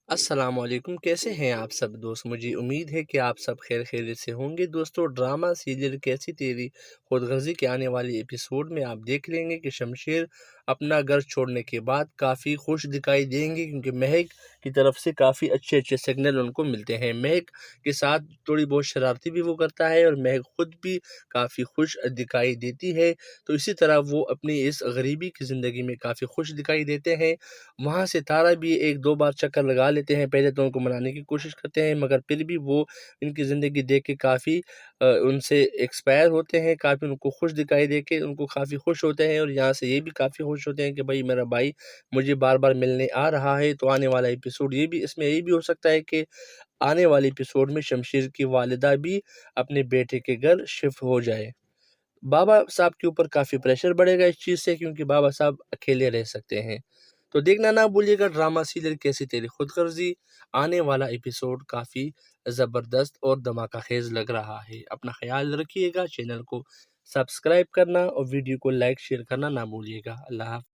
السلام علیکم، کیسے ہیں آپ سب دوست؟ مجھے امید ہے کہ آپ سب خیر خیریت سے ہوں گے۔ دوستو، ڈرامہ سیریل کیسی تیری خود غرضی کے آنے والے ایپیسوڈ میں آپ دیکھ لیں گے کہ شمشیر اپنا گھر چھوڑنے کے بعد کافی خوش دکھائی دیں گے، کیونکہ مہک کی طرف سے کافی اچھے سگنل ان کو ملتے ہیں۔ مہک کے ساتھ تھوڑی بہت شرارتی بھی وہ کرتا ہے، اور مہک خود بھی کافی خوش دکھائی دیتی ہے۔ تو اسی طرح وہ اپنی اس غریبی کی زندگی میں کافی خوش دکھائی دیتے ہیں۔ وہاں سے تارا بھی ایک دو بار چکر لگا لیتے ہیں، پہلے تو ان کو منانے کی کوشش کرتے ہیں، مگر پھر بھی وہ ان کی زندگی دیکھ کے کافی ان سے ایکسپائر ہوتے ہیں، کافی ان کو خوش دکھائی دے کے ان کو کافی خوش ہوتے ہیں، اور یہاں سے یہ بھی کافی خوش ہوتے ہیں کہ بھائی میرا بھائی مجھے بار بار ملنے آ رہا ہے۔ تو آنے والا ایپیسوڈ اس میں یہ بھی ہو سکتا ہے کہ آنے والے ایپیسوڈ میں شمشیر کی والدہ بھی اپنے بیٹے کے گھر شفٹ ہو جائے۔ بابا صاحب کے اوپر کافی پریشر بڑھے گا اس چیز سے، کیونکہ بابا صاحب اکیلے رہ سکتے ہیں۔ تو دیکھنا نہ بھولیے گا ڈرامہ سیریل کیسی تیری خود غرضی۔ آنے والا ایپیسوڈ کافی زبردست اور دھماکہ خیز لگ رہا ہے۔ اپنا خیال رکھیے گا، چینل کو سبسکرائب کرنا اور ویڈیو کو لائک شیئر کرنا نہ بھولیے گا۔ اللہ حافظ۔